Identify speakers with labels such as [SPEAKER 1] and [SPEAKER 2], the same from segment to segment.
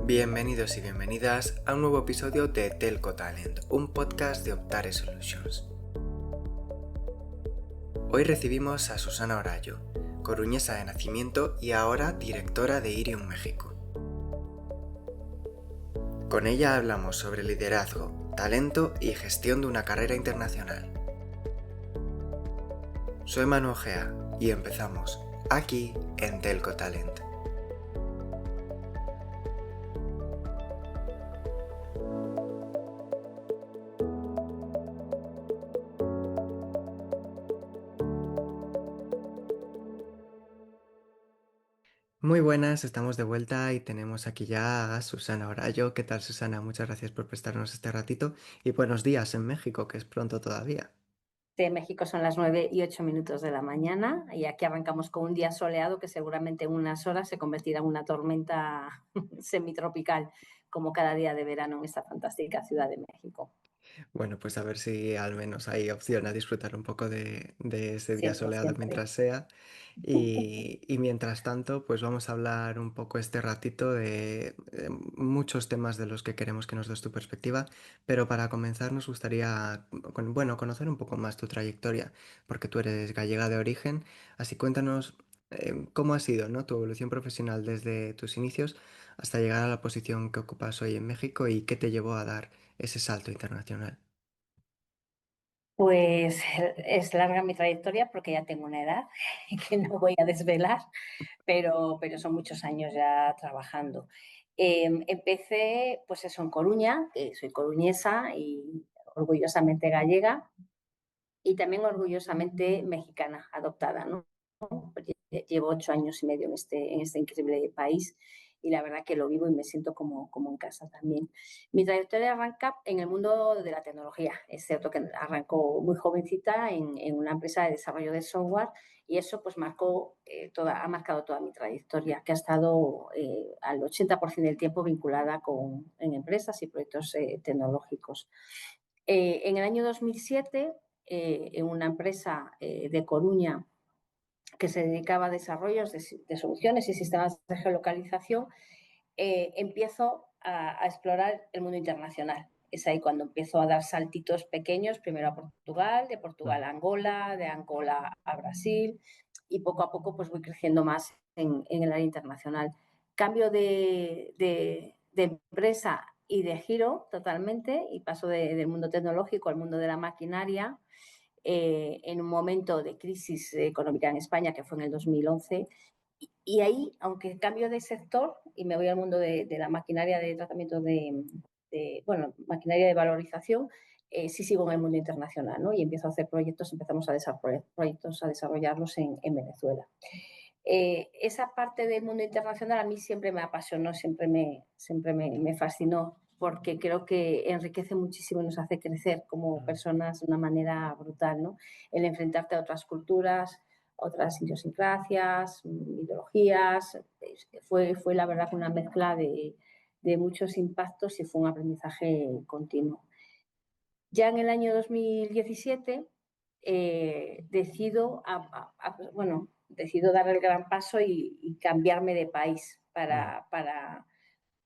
[SPEAKER 1] Bienvenidos y bienvenidas a un nuevo episodio de Telco Talent, un podcast de Optare Solutions. Hoy recibimos a Susana Orallo, coruñesa de nacimiento y ahora directora de Irium México. Con ella hablamos sobre liderazgo, talento y gestión de una carrera internacional. Soy Manu Ojea y empezamos aquí en Telco Talent. Muy buenas, estamos de vuelta y tenemos aquí ya a Susana Orallo. ¿Qué tal, Susana? Muchas gracias por prestarnos este ratito y buenos días en México, que es pronto todavía.
[SPEAKER 2] De México son las 9:08 de la mañana y aquí arrancamos con un día soleado que seguramente en unas horas se convertirá en una tormenta semitropical, como cada día de verano en esta fantástica Ciudad de México.
[SPEAKER 1] Bueno, pues a ver si al menos hay opción a disfrutar un poco de ese día
[SPEAKER 2] Siempre,
[SPEAKER 1] soleado
[SPEAKER 2] siempre.
[SPEAKER 1] mientras sea. Y mientras tanto, pues vamos a hablar un poco este ratito de muchos temas de los que queremos que nos des tu perspectiva, pero para comenzar nos gustaría, bueno, conocer un poco más tu trayectoria, porque tú eres gallega de origen, así cuéntanos cómo ha sido, ¿no? Tu evolución profesional desde tus inicios hasta llegar a la posición que ocupas hoy en México y qué te llevó a dar ese salto internacional.
[SPEAKER 2] Pues es larga mi trayectoria porque ya tengo una edad que no voy a desvelar, pero son muchos años ya trabajando. Empecé, pues eso, en Coruña, que soy coruñesa y orgullosamente gallega, y también orgullosamente mexicana, adoptada, ¿no? Llevo 8 años y medio en este increíble país y la verdad que lo vivo y me siento como en casa también. Mi trayectoria arranca en el mundo de la tecnología. Es cierto que arrancó muy jovencita en una empresa de desarrollo de software y eso pues ha marcado toda mi trayectoria, que ha estado al 80% del tiempo vinculada en empresas y proyectos tecnológicos. En el año 2007, en una empresa de Coruña que se dedicaba a desarrollos de soluciones y sistemas de geolocalización, empiezo a explorar el mundo internacional. Es ahí cuando empiezo a dar saltitos pequeños, primero a Portugal, de Portugal a Angola, de Angola a Brasil, y poco a poco pues voy creciendo más en el área internacional. Cambio de empresa y de giro totalmente y paso del mundo tecnológico al mundo de la maquinaria, en un momento de crisis económica en España, que fue en el 2011. Y ahí, aunque cambio de sector y me voy al mundo de la maquinaria de tratamiento bueno, maquinaria de valorización, sí sigo en el mundo internacional, ¿no? Y empiezo a hacer proyectos, empezamos a desarrollar proyectos, a desarrollarlos en Venezuela. Esa parte del mundo internacional a mí siempre me apasionó, siempre me fascinó, porque creo que enriquece muchísimo y nos hace crecer como personas de una manera brutal, ¿no? El enfrentarte a otras culturas, otras idiosincrasias, ideologías, fue la verdad una mezcla de muchos impactos y fue un aprendizaje continuo. Ya en el año 2017 decido dar el gran paso y cambiarme de país
[SPEAKER 1] Mm.
[SPEAKER 2] para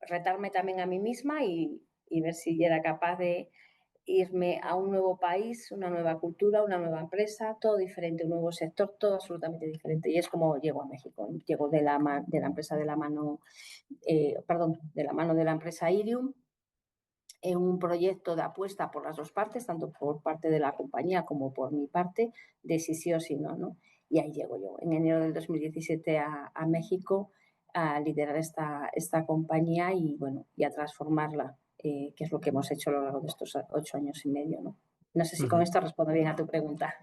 [SPEAKER 2] retarme también a mí misma y ver si era capaz de irme a un nuevo país, una nueva cultura, una nueva empresa, todo diferente, un nuevo sector, todo absolutamente diferente. Y es como llego a México. Llego de la empresa de la mano, de la mano de la empresa Irium, en un proyecto de apuesta por las dos partes, tanto por parte de la compañía como por mi parte, de si sí o si no, ¿no? Y ahí llego yo, en enero del 2017 a México, a liderar esta compañía y, bueno, y a transformarla, que es lo que hemos hecho a lo largo de estos 8 años y medio, ¿no? No sé si con
[SPEAKER 1] Ujú.
[SPEAKER 2] esto respondo bien a tu pregunta.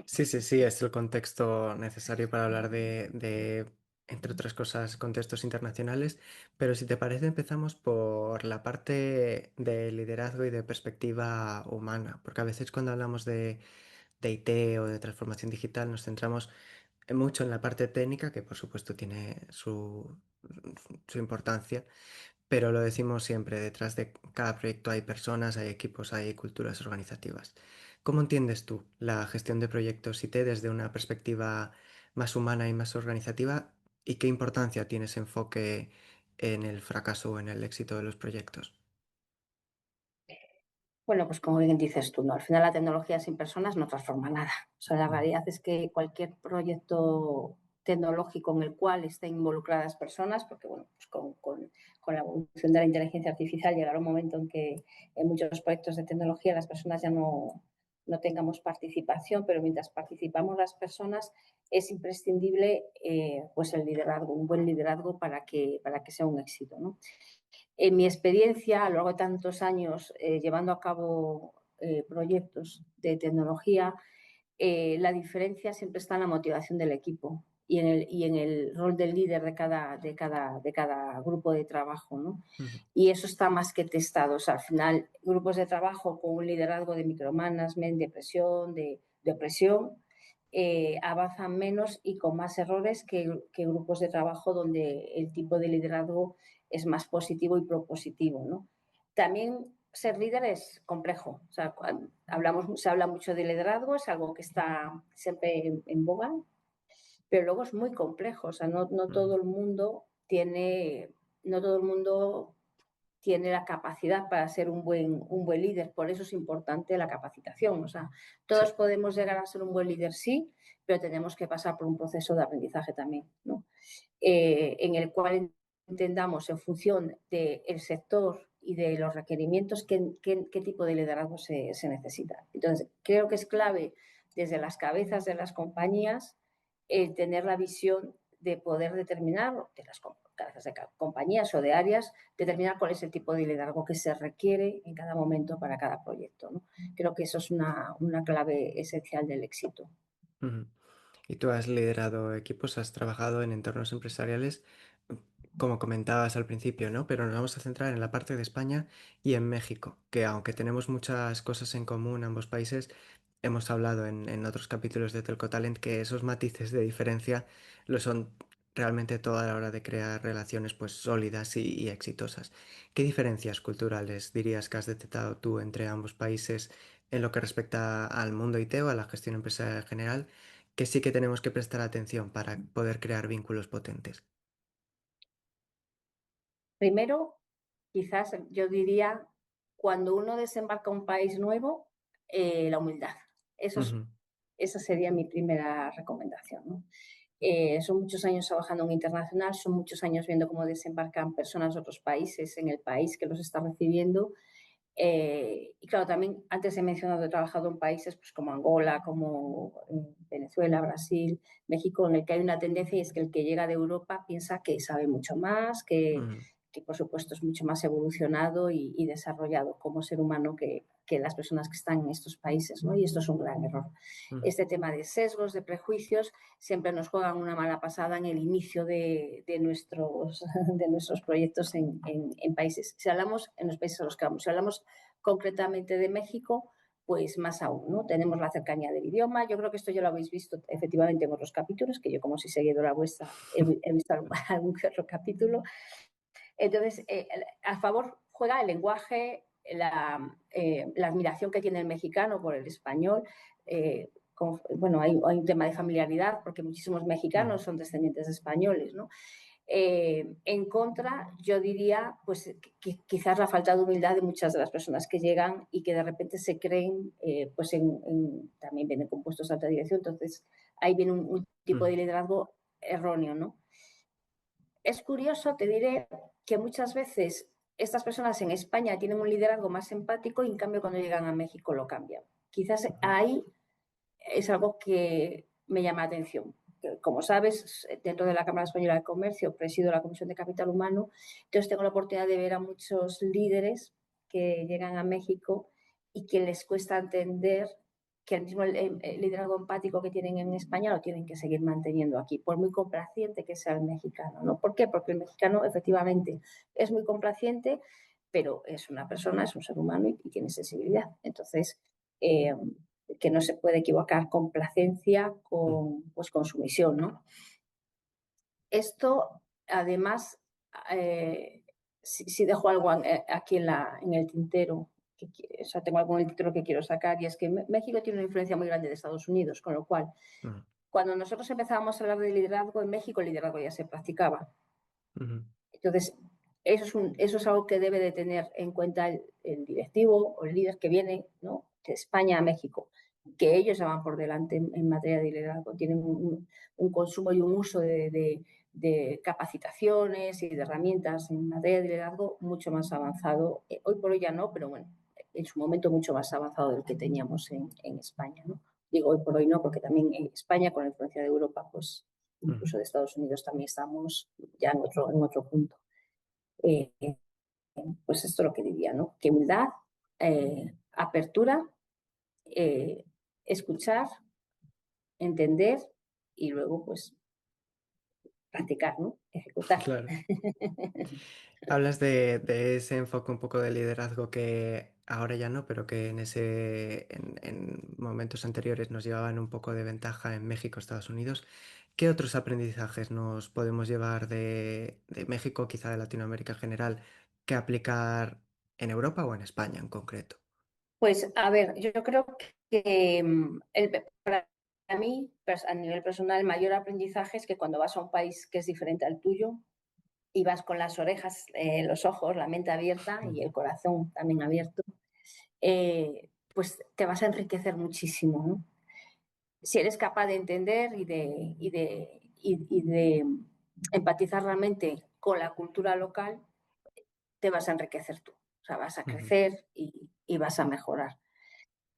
[SPEAKER 1] Sí, sí, sí, es el contexto necesario para hablar entre otras cosas, contextos internacionales, pero si te parece empezamos por la parte de liderazgo y de perspectiva humana, porque a veces cuando hablamos de IT o de transformación digital nos centramos mucho en la parte técnica, que por supuesto tiene su importancia, pero lo decimos siempre, detrás de cada proyecto hay personas, hay equipos, hay culturas organizativas. ¿Cómo entiendes tú la gestión de proyectos IT desde una perspectiva más humana y más organizativa? ¿Y qué importancia tiene ese enfoque en el fracaso o en el éxito de los proyectos?
[SPEAKER 2] Bueno, pues como bien dices tú, ¿no? Al final la tecnología sin personas no transforma nada. O sea, la
[SPEAKER 1] Mm,
[SPEAKER 2] realidad es que cualquier proyecto tecnológico en el cual estén involucradas personas, porque bueno, pues con la evolución de la inteligencia artificial llegará un momento en que en muchos proyectos de tecnología las personas ya no tengamos participación, pero mientras participamos las personas es imprescindible pues el liderazgo, un buen liderazgo para que sea un éxito, ¿no? En mi experiencia, a lo largo de tantos años llevando a cabo proyectos de tecnología, la diferencia siempre está en la motivación del equipo y en el rol del líder de cada grupo de trabajo, ¿no?
[SPEAKER 1] ujú,
[SPEAKER 2] Y eso está más que testado. O sea, al final, grupos de trabajo con un liderazgo de micromanagement, de presión, de opresión, avanzan menos y con más errores que grupos de trabajo donde el tipo de liderazgo es más positivo y propositivo, ¿no? También ser líder es complejo. O sea, se habla mucho de liderazgo, es algo que está siempre en boga, pero luego es muy complejo. O sea, no
[SPEAKER 1] ujú.
[SPEAKER 2] todo el mundo tiene, no todo el mundo tiene la capacidad para ser un buen líder. Por eso es importante la capacitación. O sea,
[SPEAKER 1] Sí.
[SPEAKER 2] todos podemos llegar a ser un buen líder, sí, pero tenemos que pasar por un proceso de aprendizaje también, ¿no? En el cual entendamos en función del sector y de los requerimientos qué tipo de liderazgo se necesita. Entonces, creo que es clave desde las cabezas de las compañías tener la visión de poder determinar, de las cabezas de compañías o de áreas, determinar cuál es el tipo de liderazgo que se requiere en cada momento para cada proyecto, ¿no? Creo que eso es una clave esencial del éxito.
[SPEAKER 1] Ujú. Y tú has liderado equipos, has trabajado en entornos empresariales, como comentabas al principio, ¿no? Pero nos vamos a centrar en la parte de España y en México, que aunque tenemos muchas cosas en común ambos países, hemos hablado en otros capítulos de Telco Talent que esos matices de diferencia lo son realmente toda la hora de crear relaciones pues sólidas y exitosas. ¿Qué diferencias culturales dirías que has detectado tú entre ambos países en lo que respecta al mundo IT o a la gestión empresarial en general, que sí que tenemos que prestar atención para poder crear vínculos potentes?
[SPEAKER 2] Primero, quizás yo diría, cuando uno desembarca a un país nuevo, la humildad. Eso es,
[SPEAKER 1] Ujú,
[SPEAKER 2] esa sería mi primera recomendación, ¿no? Son muchos años trabajando en internacional, son muchos años viendo cómo desembarcan personas de otros países en el país que los está recibiendo. Y claro, también antes he mencionado, he trabajado en países pues, como Angola, como Venezuela, Brasil, México, en el que hay una tendencia y es que el que llega de Europa piensa que sabe mucho más,
[SPEAKER 1] ujú,
[SPEAKER 2] que por supuesto es mucho más evolucionado y desarrollado como ser humano que las personas que están en estos países, ¿no? Y esto es un gran error.
[SPEAKER 1] ujú,
[SPEAKER 2] Este tema de sesgos, de prejuicios, siempre nos juegan una mala pasada en el inicio de nuestros proyectos en países. Si hablamos en los países a los que vamos, si hablamos concretamente de México, pues más aún, ¿no? Tenemos la cercanía del idioma. Yo creo que esto ya lo habéis visto efectivamente en otros capítulos, que yo como soy seguidora vuestra he visto algún que otro capítulo. Entonces, a favor juega el lenguaje, la admiración que tiene el mexicano por el español. Bueno, hay un tema de familiaridad porque muchísimos
[SPEAKER 1] ujú,
[SPEAKER 2] mexicanos son descendientes de españoles, ¿no? En contra, yo diría, pues quizás la falta de humildad de muchas de las personas que llegan y que de repente se creen, pues también vienen con puestos de alta dirección, entonces ahí viene un tipo
[SPEAKER 1] ujú,
[SPEAKER 2] de liderazgo erróneo, ¿no? Es curioso, te diré, que muchas veces estas personas en España tienen un liderazgo más empático y en cambio cuando llegan a México lo cambian. Quizás
[SPEAKER 1] ujú,
[SPEAKER 2] ahí es algo que me llama la atención. Como sabes, dentro de la Cámara Española de Comercio presido la Comisión de Capital Humano, entonces tengo la oportunidad de ver a muchos líderes que llegan a México y que les cuesta entender que el mismo liderazgo empático que tienen en España lo tienen que seguir manteniendo aquí, por muy complaciente que sea el mexicano, ¿no? ¿Por qué? Porque el mexicano efectivamente es muy complaciente, pero es una persona, es un ser humano y tiene sensibilidad. Entonces, eh, que no se puede equivocar complacencia
[SPEAKER 1] ujú,
[SPEAKER 2] pues, con sumisión, ¿no? Esto, además, si dejo algo aquí en el tintero, o sea, tengo algo en el tintero que quiero sacar, y es que México tiene una influencia muy grande de Estados Unidos, con lo cual,
[SPEAKER 1] ujú,
[SPEAKER 2] cuando nosotros empezábamos a hablar de liderazgo, en México el liderazgo ya se practicaba.
[SPEAKER 1] ujú,
[SPEAKER 2] Entonces, eso es algo que debe de tener en cuenta el directivo o el líder que viene, ¿no?, de España a México, que ellos ya van por delante en materia de liderazgo, tienen un consumo y un uso de capacitaciones y de herramientas en materia de liderazgo mucho más avanzado. Hoy por hoy ya no, pero bueno, en su momento mucho más avanzado del que teníamos en España, ¿no? Digo hoy por hoy no, porque también en España, con la influencia de Europa, pues
[SPEAKER 1] Ujú.
[SPEAKER 2] incluso de Estados Unidos, también estamos ya en otro punto. Eh, pues esto es lo que diría, ¿no? Que humildad, apertura, eh, escuchar, entender y luego pues practicar, ¿no? Ejecutar.
[SPEAKER 1] Claro. Hablas de ese enfoque un poco de liderazgo que ahora ya no, pero que en momentos anteriores nos llevaban un poco de ventaja en México, Estados Unidos. ¿Qué otros aprendizajes nos podemos llevar de México, quizá de Latinoamérica en general, que aplicar en Europa o en España en concreto?
[SPEAKER 2] Pues a ver, yo creo que para mí, pues, a nivel personal, el mayor aprendizaje es que cuando vas a un país que es diferente al tuyo y vas con las orejas, los ojos, la mente abierta y
[SPEAKER 1] Ujú.
[SPEAKER 2] el corazón también abierto, pues te vas a enriquecer muchísimo, ¿no? Si eres capaz de entender y de empatizar realmente con la cultura local, te vas a enriquecer tú. O sea, vas a
[SPEAKER 1] Ujú.
[SPEAKER 2] crecer y vas a mejorar.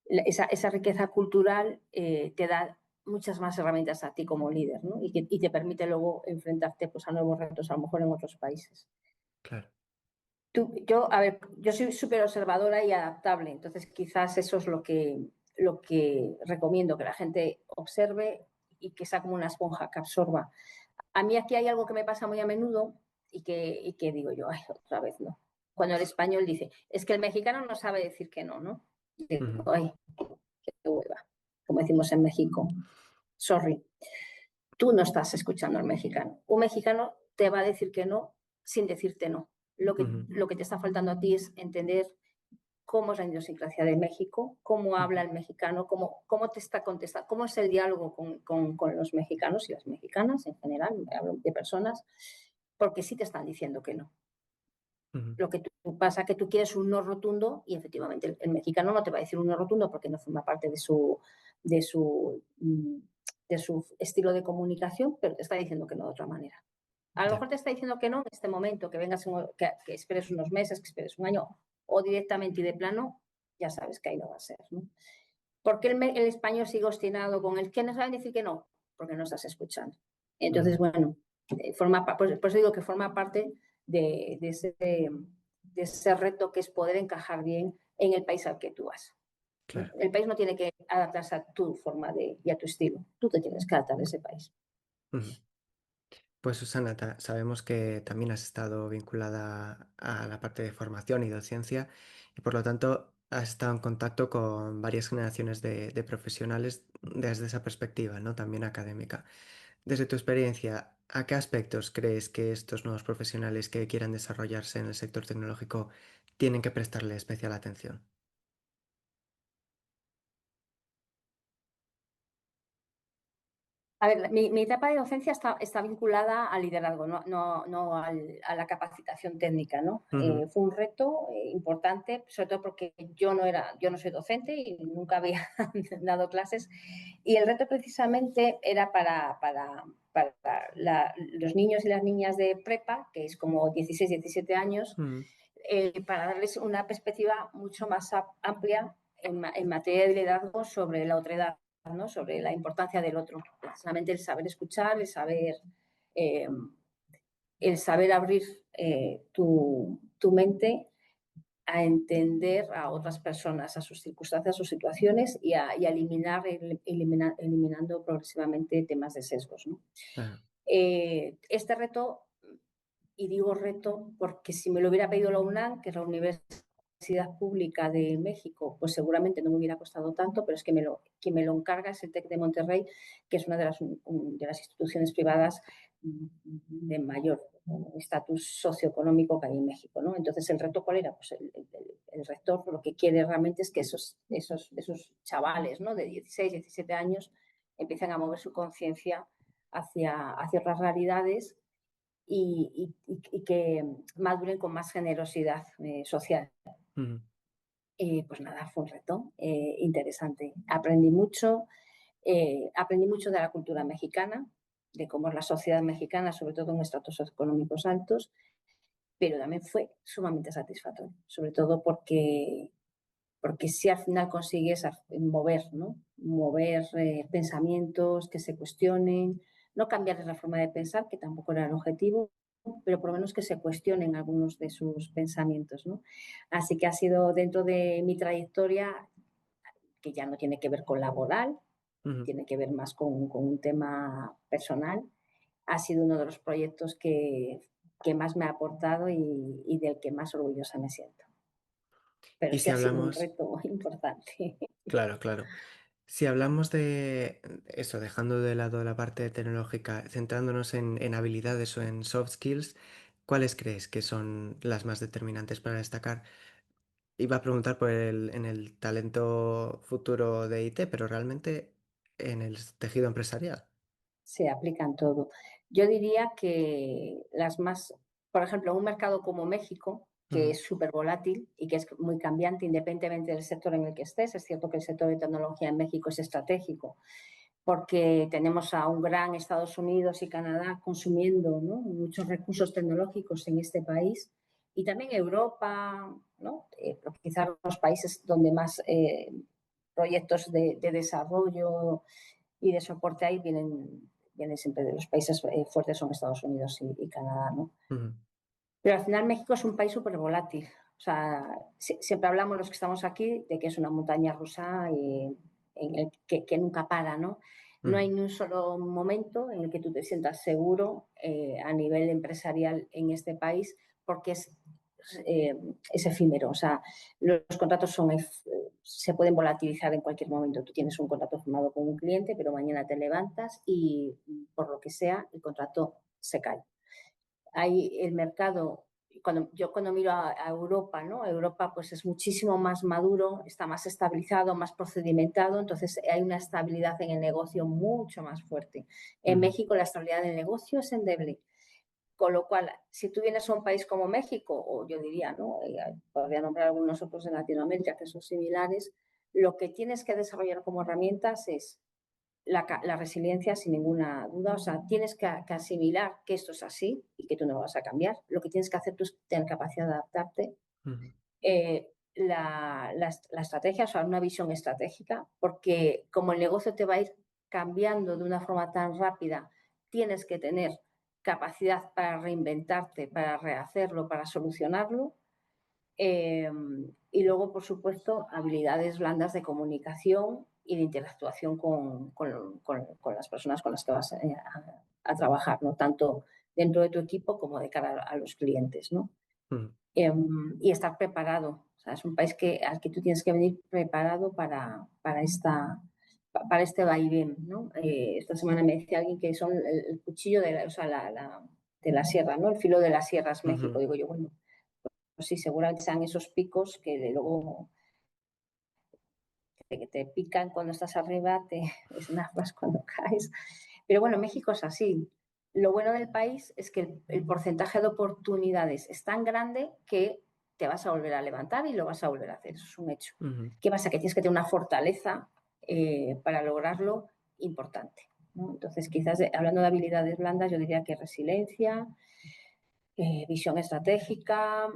[SPEAKER 2] Esa riqueza cultural te da muchas más herramientas a ti como líder, ¿no? Y te permite luego enfrentarte pues, a nuevos retos, a lo mejor en otros países.
[SPEAKER 1] Claro.
[SPEAKER 2] A ver, yo soy súper observadora y adaptable, entonces quizás eso es lo que recomiendo, que la gente observe y que sea como una esponja que absorba. A mí aquí hay algo que me pasa muy a menudo y que digo yo, ay, otra vez no. Cuando el español dice, es que el mexicano no sabe decir que no, ¿no? Y digo,
[SPEAKER 1] Ujú.
[SPEAKER 2] ay, qué hueva, como decimos en México, sorry, tú no estás escuchando al mexicano. Un mexicano te va a decir que no sin decirte no.
[SPEAKER 1] Ujú.
[SPEAKER 2] Lo que te está faltando a ti es entender cómo es la idiosincrasia de México, cómo habla
[SPEAKER 1] Ujú.
[SPEAKER 2] el mexicano, cómo te está contestando, cómo es el diálogo con los mexicanos y las mexicanas en general, hablo de personas, porque sí te están diciendo que no.
[SPEAKER 1] Ujú.
[SPEAKER 2] Lo que pasa es que tú quieres un no rotundo y efectivamente el mexicano no te va a decir un no rotundo porque no forma parte de su, mm, de su estilo de comunicación, pero te está diciendo que no de otra manera. A lo
[SPEAKER 1] Ya.
[SPEAKER 2] mejor te está diciendo que no en este momento, que vengas, que esperes unos meses, que esperes un año, o directamente y de plano, ya sabes que ahí no va a ser, ¿no? ¿Por qué el español sigue obstinado con el que no saben decir que no? Porque no estás escuchando. Entonces,
[SPEAKER 1] Ujú.
[SPEAKER 2] bueno, por eso digo que forma parte de ese reto que es poder encajar bien en el país al que tú vas, ¿no?
[SPEAKER 1] Claro.
[SPEAKER 2] El país no tiene que adaptarse a tu forma y a tu estilo. Tú te tienes que adaptar a ese país.
[SPEAKER 1] Ujú. Pues Susana, sabemos que también has estado vinculada a la parte de formación y docencia y por lo tanto has estado en contacto con varias generaciones de profesionales desde esa perspectiva, ¿no? También académica. Desde tu experiencia, ¿a qué aspectos crees que estos nuevos profesionales que quieran desarrollarse en el sector tecnológico tienen que prestarle especial atención?
[SPEAKER 2] A ver, mi etapa de docencia está vinculada al liderazgo, no a la capacitación técnica, ¿no?
[SPEAKER 1] Ujú.
[SPEAKER 2] Fue un reto importante, sobre todo porque yo no soy docente y nunca había dado clases. Y el reto precisamente era para los niños y las niñas de prepa, que es como 16, 17 años,
[SPEAKER 1] Ujú.
[SPEAKER 2] para darles una perspectiva mucho más amplia en materia de liderazgo sobre la otredad, ¿no? Sobre la importancia del otro. Precisamente el saber escuchar, eh, el saber abrir tu mente a entender a otras personas, a sus circunstancias, a sus situaciones y a eliminando progresivamente temas de sesgos, ¿no?
[SPEAKER 1] Claro.
[SPEAKER 2] Este reto, y digo reto porque si me lo hubiera pedido la UNAM, que es la Universidad Pública de México, pues seguramente no me hubiera costado tanto, pero es que quien me lo encarga es el TEC de Monterrey, que es una de las instituciones privadas de mayor estatus socioeconómico que hay en México, ¿no? Entonces, ¿el reto cuál era? Pues el rector lo que quiere realmente es que esos chavales, ¿no?, de 16, 17 años empiecen a mover su conciencia hacia otras realidades y que maduren con más generosidad social.
[SPEAKER 1] Ujú.
[SPEAKER 2] Pues nada, fue un reto interesante. Aprendí mucho de la cultura mexicana, de cómo es la sociedad mexicana, sobre todo en estratos económicos altos, pero también fue sumamente satisfactorio, sobre todo porque si al final consigues mover, ¿no? Mover pensamientos que se cuestionen, no cambiar la forma de pensar, que tampoco era el objetivo, pero por lo menos que se cuestionen algunos de sus pensamientos, ¿no? Así que ha sido dentro de mi trayectoria, que ya no tiene que ver con laboral,
[SPEAKER 1] Ujú.
[SPEAKER 2] tiene que ver más con un tema personal, ha sido uno de los proyectos que más me ha aportado y del que más orgullosa me siento. Pero
[SPEAKER 1] Y
[SPEAKER 2] sí
[SPEAKER 1] si
[SPEAKER 2] ha sido un
[SPEAKER 1] hablamos,
[SPEAKER 2] reto importante.
[SPEAKER 1] claro, claro. Si hablamos de eso, dejando de lado la parte tecnológica, centrándonos en habilidades o en soft skills, ¿cuáles crees que son las más determinantes para destacar? Iba a preguntar en el talento futuro de IT, pero realmente en el tejido empresarial.
[SPEAKER 2] Se aplican todo. Yo diría que las más, por ejemplo, en un mercado como México, que
[SPEAKER 1] Ujú,
[SPEAKER 2] es súper volátil y que es muy cambiante independientemente del sector en el que estés, es cierto que el sector de tecnología en México es estratégico, porque tenemos a un gran Estados Unidos y Canadá consumiendo, ¿no?, muchos recursos tecnológicos en este país, y también Europa, ¿no?, quizás los países donde más proyectos de desarrollo y de soporte ahí vienen siempre de los países fuertes, son Estados Unidos y Canadá, ¿no?
[SPEAKER 1] ujú,
[SPEAKER 2] Pero al final México es un país súper volátil. O sea, siempre hablamos los que estamos aquí de que es una montaña rusa que nunca para, ¿no? No hay
[SPEAKER 1] ujú,
[SPEAKER 2] ni un solo momento en el que tú te sientas seguro a nivel empresarial en este país, porque eh, es efímero. O sea, los contratos se pueden volatilizar en cualquier momento. Tú tienes un contrato firmado con un cliente, pero mañana te levantas y por lo que sea, el contrato se cae. Hay el mercado, cuando miro a Europa, ¿no? Europa pues es muchísimo más maduro, está más estabilizado, más procedimentado, entonces hay una estabilidad en el negocio mucho más fuerte. En
[SPEAKER 1] ujú,
[SPEAKER 2] México la estabilidad del negocio es endeble, con lo cual, si tú vienes a un país como México, o yo diría, ¿no?, podría nombrar algunos otros de Latinoamérica que son similares, lo que tienes que desarrollar como herramientas es la resiliencia sin ninguna duda. O sea, tienes que asimilar que esto es así y que tú no lo vas a cambiar. Lo que tienes que hacer tú es tener capacidad de adaptarte.
[SPEAKER 1] ujú,
[SPEAKER 2] La estrategia, o sea, una visión estratégica, porque como el negocio te va a ir cambiando de una forma tan rápida, tienes que tener capacidad para reinventarte, para rehacerlo, para solucionarlo. Eh, y luego, por supuesto, habilidades blandas de comunicación y de interactuación con las personas con las que vas a trabajar, ¿no?, tanto dentro de tu equipo como de cara a los clientes, ¿no?
[SPEAKER 1] ujú,
[SPEAKER 2] Y estar preparado. O sea, es un país al que tú tienes que venir preparado para este vaivén, ¿no? Esta semana me decía alguien que son el cuchillo o sea, de la sierra, ¿no? El filo de la sierra es México.
[SPEAKER 1] ujú.
[SPEAKER 2] Digo yo, bueno, pues sí, seguramente sean esos picos que luego que te pican cuando estás arriba, te esnafas cuando caes. Pero bueno, México es así. Lo bueno del país es que el porcentaje de oportunidades es tan grande que te vas a volver a levantar y lo vas a volver a hacer. Eso es un hecho.
[SPEAKER 1] Ujú,
[SPEAKER 2] ¿Qué pasa? Que tienes que tener una fortaleza para lograrlo importante, ¿no? Entonces, quizás hablando de habilidades blandas, yo diría que resiliencia, visión estratégica,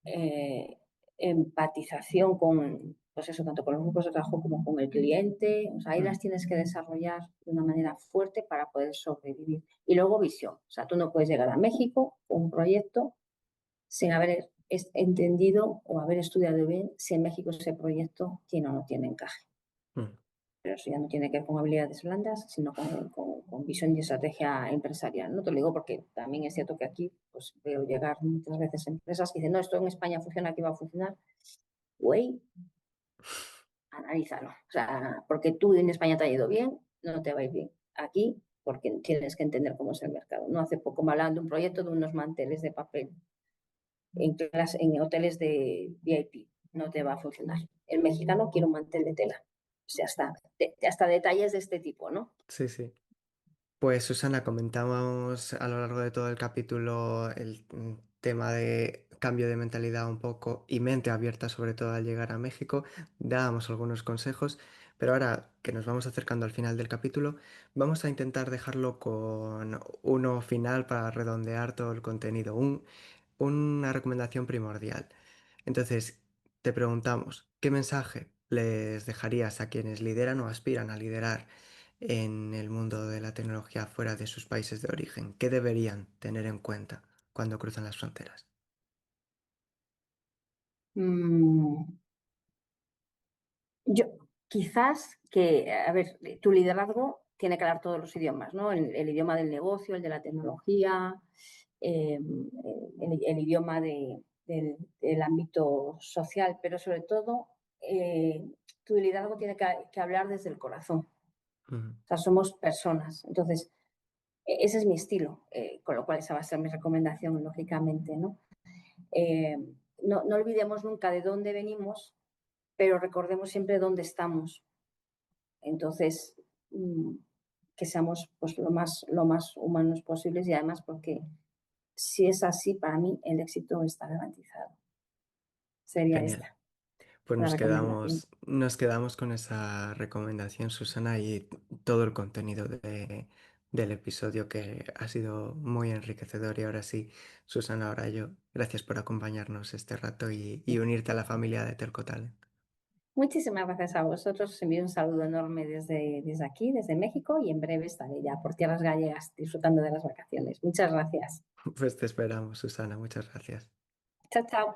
[SPEAKER 2] eh, empatización con, pues eso, tanto con los grupos de trabajo como con el cliente. O sea, ahí
[SPEAKER 1] ujú,
[SPEAKER 2] las tienes que desarrollar de una manera fuerte para poder sobrevivir. Y luego visión. O sea, tú no puedes llegar a México con un proyecto sin haber entendido o haber estudiado bien si en México ese proyecto tiene o no tiene encaje.
[SPEAKER 1] ujú.
[SPEAKER 2] Pero eso ya no tiene que ver con habilidades blandas, sino con visión y estrategia empresarial. No te lo digo porque también es cierto que aquí pues, veo llegar muchas veces empresas que dicen, no, esto en España funciona, aquí va a funcionar. Güey, analízalo. O sea, porque tú en España te ha ido bien, no te va a ir bien. Aquí, porque tienes que entender cómo es el mercado. No hace poco me hablaban de un proyecto de unos manteles de papel en hoteles de VIP. No te va a funcionar. El mexicano quiere un mantel de tela. O sea, hasta detalles de este tipo, ¿no?
[SPEAKER 1] Sí, sí. Pues Susana, comentábamos a lo largo de todo el capítulo el tema de cambio de mentalidad un poco y mente abierta, sobre todo al llegar a México. Dábamos algunos consejos, pero ahora que nos vamos acercando al final del capítulo, vamos a intentar dejarlo con uno final para redondear todo el contenido, una recomendación primordial. Entonces, te preguntamos, ¿qué mensaje les dejarías a quienes lideran o aspiran a liderar en el mundo de la tecnología fuera de sus países de origen? ¿Qué deberían tener en cuenta cuando cruzan las fronteras?
[SPEAKER 2] Mm, yo, quizás que, a ver, tu liderazgo tiene que hablar todos los idiomas, ¿no? El idioma del negocio, el de la tecnología, el idioma del ámbito social, pero sobre todo tu liderazgo tiene que hablar desde el corazón.
[SPEAKER 1] Mm,
[SPEAKER 2] O sea, somos personas. Entonces, ese es mi estilo, con lo cual esa va a ser mi recomendación, lógicamente, ¿no? Eh, no olvidemos nunca de dónde venimos, pero recordemos siempre dónde estamos. Entonces, que seamos pues, lo más humanos posibles y además porque si es así, para mí el éxito está garantizado. Sería
[SPEAKER 1] genial.
[SPEAKER 2] esta
[SPEAKER 1] Pues
[SPEAKER 2] la recomendación.
[SPEAKER 1] nos quedamos con esa recomendación, Susana, y todo el contenido del episodio que ha sido muy enriquecedor. Y ahora sí, Susana, ahora yo, gracias por acompañarnos este rato y unirte a la familia de Telcotal.
[SPEAKER 2] Muchísimas gracias a vosotros. Os envío un saludo enorme desde aquí, desde México, y en breve estaré ya por tierras gallegas disfrutando de las vacaciones. Muchas gracias.
[SPEAKER 1] Pues te esperamos, Susana, muchas gracias.
[SPEAKER 2] Chao, chao.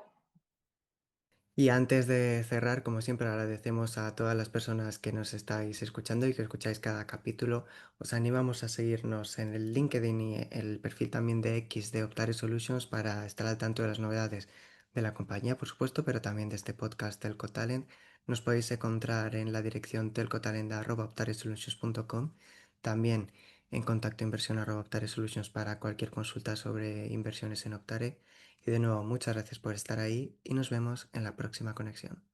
[SPEAKER 1] Y antes de cerrar, como siempre, agradecemos a todas las personas que nos estáis escuchando y que escucháis cada capítulo. Os animamos a seguirnos en el LinkedIn y el perfil también de X de Optare Solutions para estar al tanto de las novedades de la compañía, por supuesto, pero también de este podcast Telco Talent. Nos podéis encontrar en la dirección telcotalent@optaresolutions.com, también en contacto inversión@optaresolutions para cualquier consulta sobre inversiones en Optare. Y de nuevo, muchas gracias por estar ahí y nos vemos en la próxima conexión.